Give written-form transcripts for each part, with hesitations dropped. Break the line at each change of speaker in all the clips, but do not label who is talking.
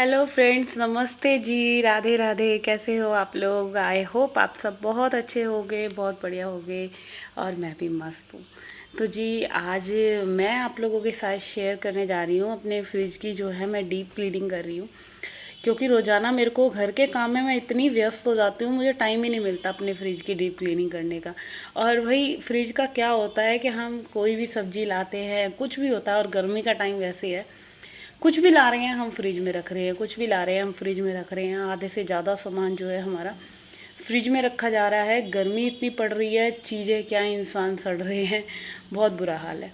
Hello friends, नमस्ते जी, राधे राधे। कैसे हो आप लोग? आई होप आप सब बहुत अच्छे होंगे, बहुत बढ़िया होंगे। और मैं भी मस्त हूँ। तो जी, आज मैं आप लोगों के साथ शेयर करने जा रही हूँ अपने फ्रिज की जो है मैं डीप क्लीनिंग कर रही हूँ। क्योंकि रोज़ाना मेरे को घर के काम में मैं इतनी व्यस्त हो जाती हूँ, मुझे टाइम ही नहीं मिलता अपने फ्रिज की डीप क्लीनिंग करने का। और वही फ्रिज का क्या होता है कि हम कोई भी सब्जी लाते हैं, कुछ भी होता है, और गर्मी का टाइम वैसे है, कुछ भी ला रहे हैं हम फ्रिज में रख रहे हैं, कुछ भी ला रहे हैं हम फ्रिज में रख रहे हैं। आधे से ज़्यादा सामान जो है हमारा फ्रिज में रखा जा रहा है। गर्मी इतनी पड़ रही है, चीज़ें क्या, इंसान सड़ रहे हैं, बहुत बुरा हाल है।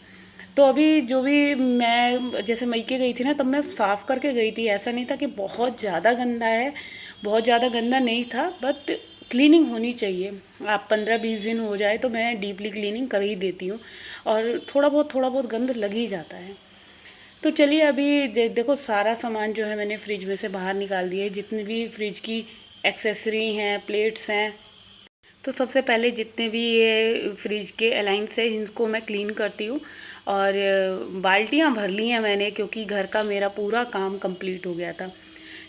तो अभी जो भी मैं जैसे मई के गई थी ना, तब मैं साफ़ करके गई थी। ऐसा नहीं था कि बहुत ज़्यादा गंदा है, बहुत ज़्यादा गंदा नहीं था, बट क्लीनिंग होनी चाहिए। आप 15-20 दिन हो जाए तो मैं डीपली क्लीनिंग कर ही देती हूँ। और थोड़ा बहुत गंद लग ही जाता है। तो चलिए, अभी देखो, सारा सामान जो है मैंने फ्रिज में से बाहर निकाल दिया है, जितनी भी फ्रिज की एक्सेसरी हैं, प्लेट्स हैं। तो सबसे पहले जितने भी ये फ्रिज के अलाइंस है, इनको मैं क्लीन करती हूँ। और बाल्टियाँ भर ली हैं मैंने, क्योंकि घर का मेरा पूरा काम कंप्लीट हो गया था।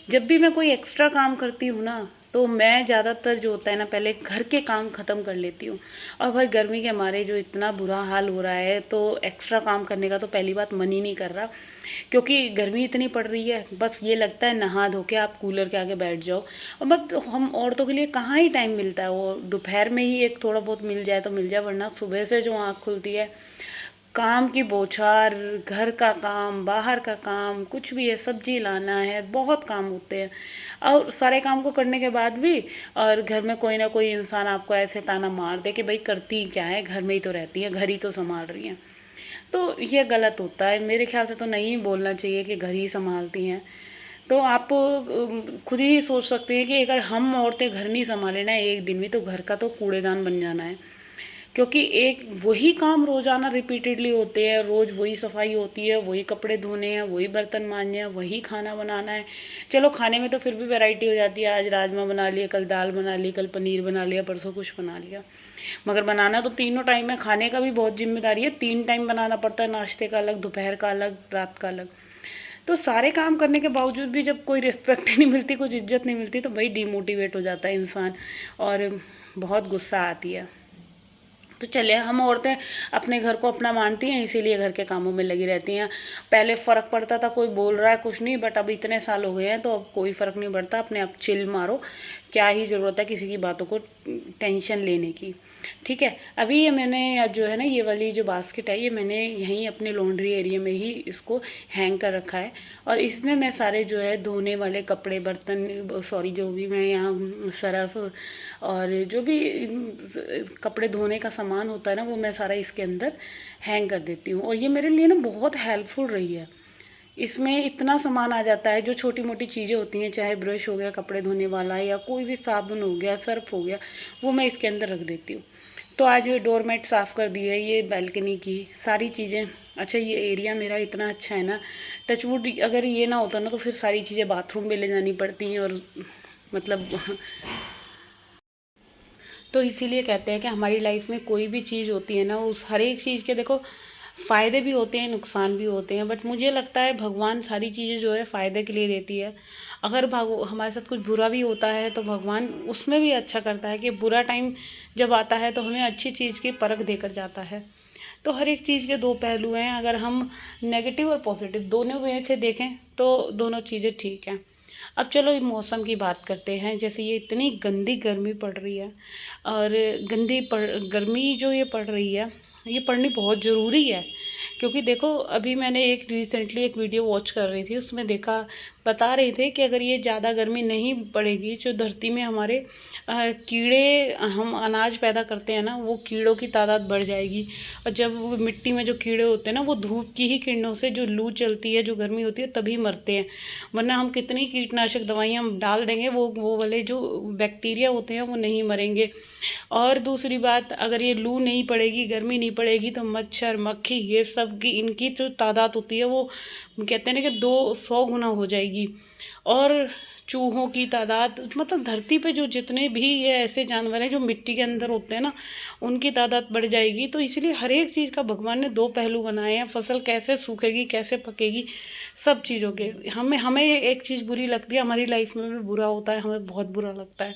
जब भी मैं कोई एक्स्ट्रा काम करती हूँ ना, तो मैं ज़्यादातर जो होता है ना, पहले घर के काम ख़त्म कर लेती हूँ। और भाई, गर्मी के मारे जो इतना बुरा हाल हो रहा है, तो एक्स्ट्रा काम करने का तो पहली बात मन ही नहीं कर रहा। क्योंकि गर्मी इतनी पड़ रही है, बस ये लगता है नहा धो के आप कूलर के आगे बैठ जाओ। और बट हम औरतों के लिए कहाँ ही टाइम मिलता है, वो दोपहर में ही एक थोड़ा बहुत मिल जाए तो मिल जाए, वरना सुबह से जो आँख खुलती है, काम की बौछार, घर का काम, बाहर का काम, कुछ भी है, सब्जी लाना है, बहुत काम होते हैं। और सारे काम को करने के बाद भी, और घर में कोई ना कोई इंसान आपको ऐसे ताना मार दे कि भाई करती क्या है, घर में ही तो रहती है, घर ही तो संभाल रही हैं। तो ये गलत होता है मेरे ख्याल से। तो नहीं बोलना चाहिए कि घर ही संभालती हैं। तो आप खुद ही सोच सकते हैं कि अगर हम औरतें घर नहीं संभाले ना एक दिन भी, तो घर का तो कूड़ेदान बन जाना है। क्योंकि एक वही काम रोज़ाना रिपीटेडली होते हैं, रोज़ वही सफाई होती है, वही कपड़े धोने हैं, वही बर्तन मांजने हैं, वही खाना बनाना है। चलो, खाने में तो फिर भी वैरायटी हो जाती है, आज राजमा बना लिए, कल दाल बना ली, कल पनीर बना लिया, परसों कुछ बना लिया। मगर बनाना तो तीनों टाइम है, खाने का भी बहुत जिम्मेदारी है, 3 टाइम बनाना पड़ता है, नाश्ते का अलग, दोपहर का अलग, रात का अलग। तो सारे काम करने के बावजूद भी जब कोई रिस्पेक्ट नहीं मिलती, कुछ इज्जत नहीं मिलती, तो भाई डिमोटिवेट हो जाता है इंसान। और बहुत गुस्सा आती है। तो चलिए, हम औरतें अपने घर को अपना मानती हैं, इसीलिए घर के कामों में लगी रहती हैं। पहले फ़र्क पड़ता था, कोई बोल रहा है कुछ नहीं, बट अब इतने साल हो गए हैं तो अब कोई फ़र्क नहीं पड़ता। अपने आप चिल मारो, क्या ही ज़रूरत है किसी की बातों को टेंशन लेने की। ठीक है, अभी ये मैंने जो है ना, ये वाली जो बास्केट है, ये मैंने यहीं अपने लॉन्ड्री एरिया में ही इसको हैंग कर रखा है। और इसमें मैं सारे जो है धोने वाले कपड़े, बर्तन, सॉरी, जो भी मैं यहाँ सरफ और जो भी कपड़े धोने का सामान होता है ना, वो मैं सारा इसके अंदर हैंग कर देती हूँ। और ये मेरे लिए ना बहुत हेल्पफुल रही है। इसमें इतना सामान आ जाता है, जो छोटी मोटी चीज़ें होती हैं, चाहे ब्रश हो गया कपड़े धोने वाला, या कोई भी साबुन हो गया, सर्फ हो गया, वो मैं इसके अंदर रख देती हूँ। तो आज ये डोरमेट साफ़ कर दी है, ये बालकनी की सारी चीज़ें। अच्छा, ये एरिया मेरा इतना अच्छा है ना, टचवुड, अगर ये ना होता ना तो फिर सारी चीज़ें बाथरूम में ले जानी पड़ती हैं। और मतलब तो इसीलिए कहते हैं कि हमारी लाइफ में कोई भी चीज़ होती है ना, उस हर एक चीज़ के देखो फ़ायदे भी होते हैं, नुकसान भी होते हैं, बट मुझे लगता है भगवान सारी चीज़ें जो है फ़ायदे के लिए देती है। अगर हमारे साथ कुछ बुरा भी होता है तो भगवान उसमें भी अच्छा करता है, कि बुरा टाइम जब आता है तो हमें अच्छी चीज़ की परख देकर जाता है। तो हर एक चीज़ के दो पहलू हैं, अगर हम नेगेटिव और पॉजिटिव दोनों वे से देखें तो दोनों चीज़ें ठीक हैं। अब चलो, ये मौसम की बात करते हैं। जैसे ये इतनी गंदी गर्मी पड़ रही है, और गर्मी जो ये पड़ रही है, ये पढ़नी बहुत ज़रूरी है। क्योंकि देखो, अभी मैंने एक रिसेंटली एक वीडियो वॉच कर रही थी, उसमें देखा, बता रहे थे कि अगर ये ज़्यादा गर्मी नहीं पड़ेगी, जो धरती में हमारे कीड़े, हम अनाज पैदा करते हैं ना, वो कीड़ों की तादाद बढ़ जाएगी। और जब वो मिट्टी में जो कीड़े होते हैं ना, वो धूप की ही किरणों से, जो लू चलती है, जो गर्मी होती है, तभी मरते हैं। वरना हम कितनी कीटनाशक दवाइयाँ डाल देंगे, वो वाले जो बैक्टीरिया होते हैं वो नहीं मरेंगे। और दूसरी बात, अगर ये लू नहीं पड़ेगी, गर्मी नहीं पड़ेगी, तो मच्छर, मक्खी, ये सब की, इनकी जो तादाद होती है वो कहते हैं ना कि 200 गुना हो जाएगी। जाएगी। और चूहों की तादाद, मतलब धरती पे जो जितने भी ये ऐसे जानवर हैं जो मिट्टी के अंदर होते हैं ना, उनकी तादाद बढ़ जाएगी। तो इसलिए हर एक चीज़ का भगवान ने दो पहलू बनाए हैं। फसल कैसे सूखेगी, कैसे पकेगी, सब चीज़ों के हमें हमें एक चीज़ बुरी लगती है, हमारी लाइफ में भी बुरा होता है, हमें बहुत बुरा लगता है।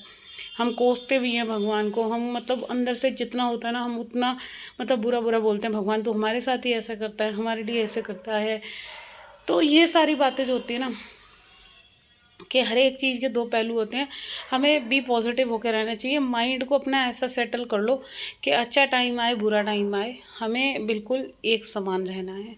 हम कोसते भी हैं भगवान को, हम मतलब अंदर से जितना होता है ना, हम उतना मतलब बुरा बुरा बोलते हैं, भगवान तो हमारे साथ ही ऐसा करता है, हमारे लिए ऐसे करता है। तो ये सारी बातें जो होती है ना, कि हर एक चीज़ के दो पहलू होते हैं। हमें भी पॉजिटिव होकर रहना चाहिए। माइंड को अपना ऐसा सेटल कर लो कि अच्छा टाइम आए बुरा टाइम आए, हमें बिल्कुल एक समान रहना है।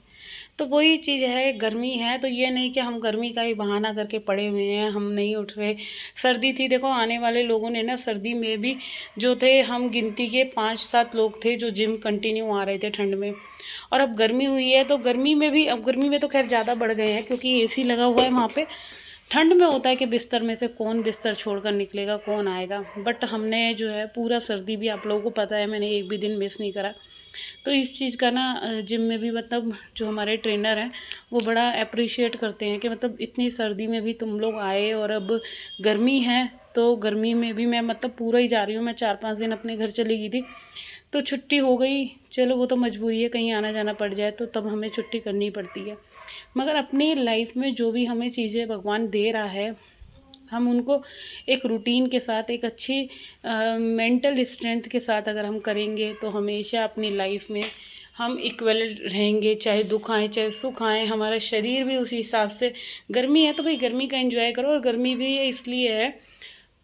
तो वही चीज़ है, गर्मी है तो ये नहीं कि हम गर्मी का ही बहाना करके पड़े हुए हैं, हम नहीं उठ रहे। सर्दी थी, देखो आने वाले लोगों ने ना, सर्दी में भी जो थे, हम गिनती के 5-7 लोग थे जो जिम कंटिन्यू आ रहे थे ठंड में। और अब गर्मी हुई है तो गर्मी में भी, अब गर्मी में तो खैर ज़्यादा बढ़ गए हैं क्योंकि एसी लगा हुआ है वहाँ पे। ठंड में होता है कि बिस्तर में से कौन बिस्तर छोड़कर निकलेगा, कौन आएगा। बट हमने जो है पूरा सर्दी भी, आप लोगों को पता है, मैंने एक भी दिन मिस नहीं करा। तो इस चीज़ का ना जिम में भी मतलब जो हमारे ट्रेनर हैं वो बड़ा अप्रिशिएट करते हैं कि मतलब इतनी सर्दी में भी तुम लोग आए। और अब गर्मी है तो गर्मी में भी मैं मतलब पूरा ही जा रही हूँ। मैं 4-5 दिन अपने घर चली गई थी तो छुट्टी हो गई, चलो वो तो मजबूरी है, कहीं आना जाना पड़ जाए तो तब हमें छुट्टी करनी पड़ती है। मगर अपनी लाइफ में जो भी हमें चीज़ें भगवान दे रहा है, हम उनको एक रूटीन के साथ, एक अच्छी मेंटल स्ट्रेंथ के साथ अगर हम करेंगे तो हमेशा अपनी लाइफ में हम इक्वल रहेंगे। चाहे दुख आए चाहे सुख आए, हमारा शरीर भी उसी हिसाब से। गर्मी है तो भाई गर्मी का एंजॉय करो। और गर्मी भी इसलिए है,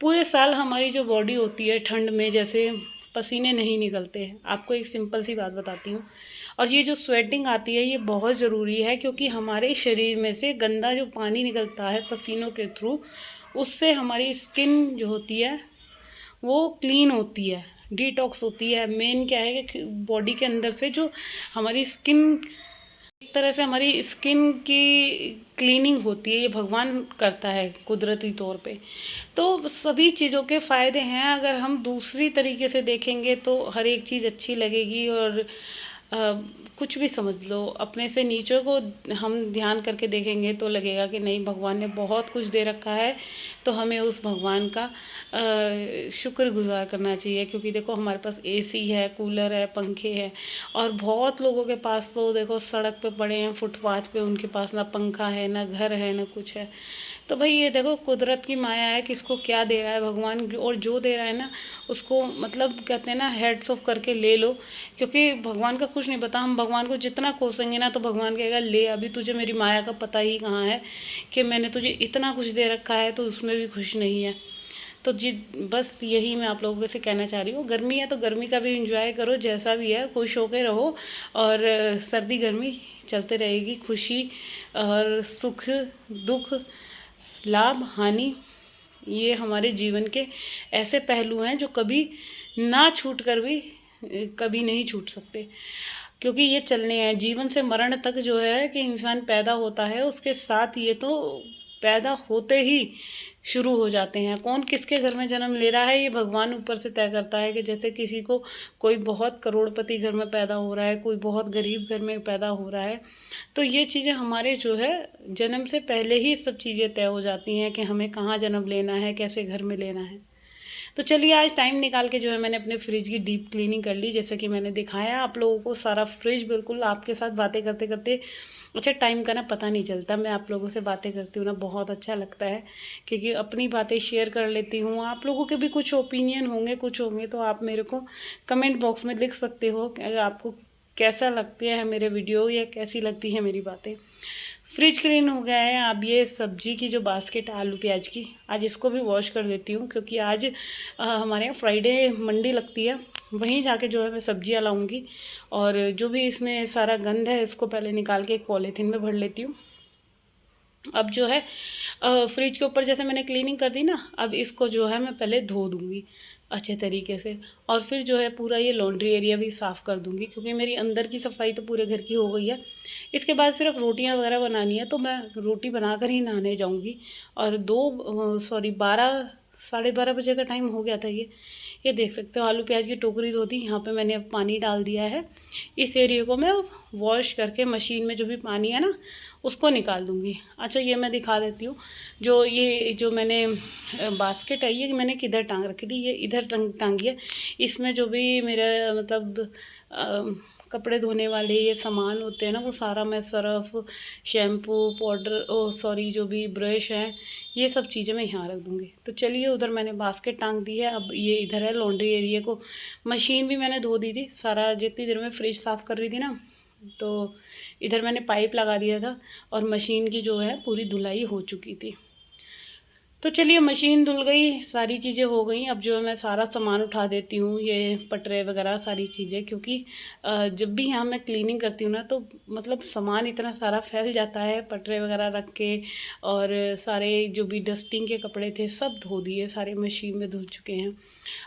पूरे साल हमारी जो बॉडी होती है ठंड में जैसे पसीने नहीं निकलते हैं। आपको एक सिंपल सी बात बताती हूँ, और ये जो स्वेटिंग आती है ये बहुत ज़रूरी है क्योंकि हमारे शरीर में से गंदा जो पानी निकलता है पसीनों के थ्रू, उससे हमारी स्किन जो होती है वो क्लीन होती है, डिटॉक्स होती है। मेन क्या है कि बॉडी के अंदर से जो हमारी स्किन, एक तरह से हमारी स्किन की क्लीनिंग होती है, ये भगवान करता है कुदरती तौर पे। तो सभी चीज़ों के फ़ायदे हैं। अगर हम दूसरी तरीके से देखेंगे तो हर एक चीज़ अच्छी लगेगी। और कुछ भी समझ लो, अपने से नीचे को हम ध्यान करके देखेंगे तो लगेगा कि नहीं, भगवान ने बहुत कुछ दे रखा है, तो हमें उस भगवान का शुक्रगुजार करना चाहिए। क्योंकि देखो हमारे पास एसी है, कूलर है, पंखे हैं। और बहुत लोगों के पास तो देखो सड़क पे पड़े हैं, फुटपाथ पे, उनके पास ना पंखा है, ना घर है, ना कुछ है। तो भाई ये देखो कुदरत की माया है, किसको क्या दे रहा है भगवान। और जो दे रहा है ना उसको मतलब कहते हैं ना, हेड्स ऑफ करके ले लो। क्योंकि भगवान का कुछ नहीं पता। हम भगवान को जितना कोसेंगे ना तो भगवान कहेगा, ले अभी तुझे मेरी माया का पता ही कहाँ है कि मैंने तुझे इतना कुछ दे रखा है तो उसमें भी खुश नहीं है। तो जी बस यही मैं आप लोगों से कहना चाह रही हूँ। गर्मी है तो गर्मी का भी एंजॉय करो, जैसा भी है खुश होकर रहो। और सर्दी गर्मी चलते रहेगी। खुशी और सुख दुख, लाभ हानि, ये हमारे जीवन के ऐसे पहलू हैं जो कभी ना छूट कर भी कभी नहीं छूट सकते। क्योंकि ये चलने हैं जीवन से मरण तक। जो है कि इंसान पैदा होता है, उसके साथ ये तो पैदा होते ही शुरू हो जाते हैं। कौन किसके घर में जन्म ले रहा है ये भगवान ऊपर से तय करता है। कि जैसे किसी को कोई बहुत करोड़पति घर में पैदा हो रहा है, कोई बहुत गरीब घर में पैदा हो रहा है, तो ये चीज़ें हमारे जो है जन्म से पहले ही सब चीज़ें तय हो जाती हैं कि हमें कहाँ जन्म लेना है, कैसे घर में लेना है। तो चलिए आज टाइम निकाल के जो है मैंने अपने फ्रिज की डीप क्लीनिंग कर ली, जैसे कि मैंने दिखाया आप लोगों को। सारा फ्रिज बिल्कुल आपके साथ बातें करते करते, अच्छा टाइम का ना पता नहीं चलता। मैं आप लोगों से बातें करती हूँ ना, बहुत अच्छा लगता है क्योंकि अपनी बातें शेयर कर लेती हूँ। आप लोगों के भी कुछ ओपिनियन होंगे, कुछ होंगे तो आप मेरे को कमेंट बॉक्स में लिख सकते हो कि आपको कैसा लगती है मेरे वीडियो या कैसी लगती है मेरी बातें। फ्रिज क्लीन हो गया है। अब ये सब्जी की जो बास्केट आलू प्याज की, आज इसको भी वॉश कर देती हूँ क्योंकि आज हमारे यहाँ फ्राइडे मंडी लगती है, वहीं जाके जो है मैं सब्जियाँ लाऊंगी। और जो भी इसमें सारा गंद है इसको पहले निकाल के एक पॉलीथीन में भर लेती हूँ। अब जो है फ्रिज के ऊपर जैसे मैंने क्लीनिंग कर दी ना, अब इसको जो है मैं पहले धो दूँगी अच्छे तरीके से। और फिर जो है पूरा ये लॉन्ड्री एरिया भी साफ़ कर दूँगी क्योंकि मेरी अंदर की सफाई तो पूरे घर की हो गई है। इसके बाद सिर्फ रोटियां वगैरह बनानी है तो मैं रोटी बनाकर ही नहाने जाऊँगी। और 12 12:30 बजे का टाइम हो गया था। ये देख सकते हो आलू प्याज की टोकरी धो दी। यहाँ पे मैंने अब पानी डाल दिया है। इस एरिया को मैं वॉश करके मशीन में जो भी पानी है ना उसको निकाल दूँगी। अच्छा, ये मैं दिखा देती हूँ। जो मैंने बास्केट है ये मैंने किधर टांग रखी थी, ये इधर टांगी है। इसमें जो भी मेरा मतलब कपड़े धोने वाले ये सामान होते हैं ना, वो सारा मैं सर्फ़, शैम्पू, पाउडर, सॉरी जो भी ब्रश हैं, ये सब चीज़ें मैं यहाँ रख दूँगी। तो चलिए, उधर मैंने बास्केट टांग दी है। अब ये इधर है लॉन्ड्री एरिया को। मशीन भी मैंने धो दी थी सारा, जितनी देर में फ्रिज साफ़ कर रही थी ना, तो इधर मैंने पाइप लगा दिया था और मशीन की जो है पूरी धुलाई हो चुकी थी। तो चलिए, मशीन धुल गई, सारी चीज़ें हो गई। अब जो है मैं सारा सामान उठा देती हूँ, ये पटरे वगैरह सारी चीज़ें, क्योंकि जब भी यहाँ मैं क्लीनिंग करती हूँ ना तो मतलब सामान इतना सारा फैल जाता है, पटरे वगैरह रख के। और सारे जो भी डस्टिंग के कपड़े थे सब धो दिए, सारे मशीन में धुल चुके हैं।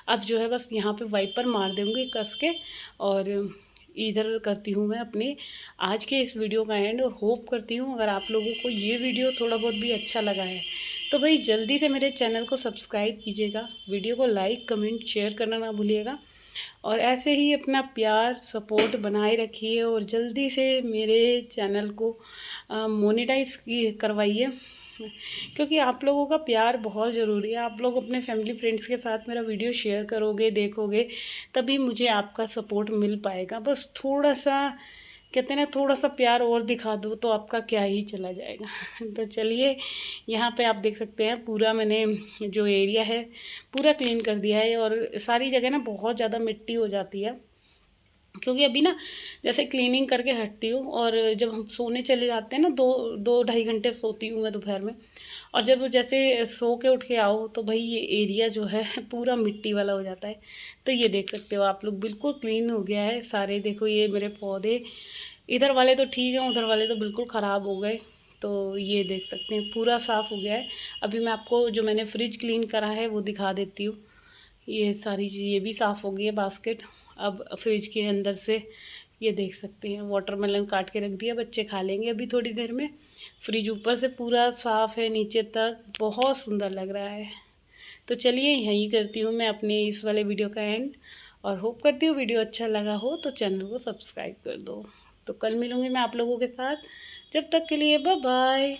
अब जो है बस यहाँ पे वाइपर मार दूँगी कस के, और इधर करती हूँ मैं अपनी आज के इस वीडियो का एंड। और होप करती हूँ अगर आप लोगों को ये वीडियो थोड़ा बहुत भी अच्छा लगा है तो भाई जल्दी से मेरे चैनल को सब्सक्राइब कीजिएगा, वीडियो को लाइक कमेंट शेयर करना ना भूलिएगा। और ऐसे ही अपना प्यार सपोर्ट बनाए रखिए और जल्दी से मेरे चैनल को मोनेटाइज करवाइए, क्योंकि आप लोगों का प्यार बहुत ज़रूरी है। आप लोग अपने फैमिली फ्रेंड्स के साथ मेरा वीडियो शेयर करोगे, देखोगे, तभी मुझे आपका सपोर्ट मिल पाएगा। बस थोड़ा सा, कहते हैं ना, थोड़ा सा प्यार और दिखा दो तो आपका क्या ही चला जाएगा। तो चलिए, यहाँ पे आप देख सकते हैं पूरा मैंने जो एरिया है पूरा क्लीन कर दिया है। और सारी जगह ना बहुत ज़्यादा मिट्टी हो जाती है, क्योंकि अभी ना जैसे क्लीनिंग करके हटती हूँ और जब हम सोने चले जाते हैं ना, 2-2 ढाई घंटे सोती हूँ मैं दोपहर में। और जब जैसे सो के उठ के आओ तो भाई ये एरिया जो है पूरा मिट्टी वाला हो जाता है। तो ये देख सकते हो आप लोग, बिल्कुल क्लीन हो गया है सारे। देखो ये मेरे पौधे, इधर वाले तो ठीक हैं, उधर वाले तो बिल्कुल ख़राब हो गए। तो ये देख सकते हैं पूरा साफ़ हो गया है। अभी मैं आपको जो मैंने फ्रिज क्लीन करा है वो दिखा देती हूँ। ये सारी चीज़ ये भी साफ़ हो गई है बास्केट। अब फ्रिज के अंदर से ये देख सकते हैं वाटरमेलन काट के रख दिया, बच्चे खा लेंगे अभी थोड़ी देर में। फ्रिज ऊपर से पूरा साफ़ है, नीचे तक बहुत सुंदर लग रहा है। तो चलिए, यहीं करती हूँ मैं अपने इस वाले वीडियो का एंड। और होप करती हूँ वीडियो अच्छा लगा हो तो चैनल को सब्सक्राइब कर दो। तो कल मिलूँगी मैं आप लोगों के साथ, जब तक के लिए बाय बाय।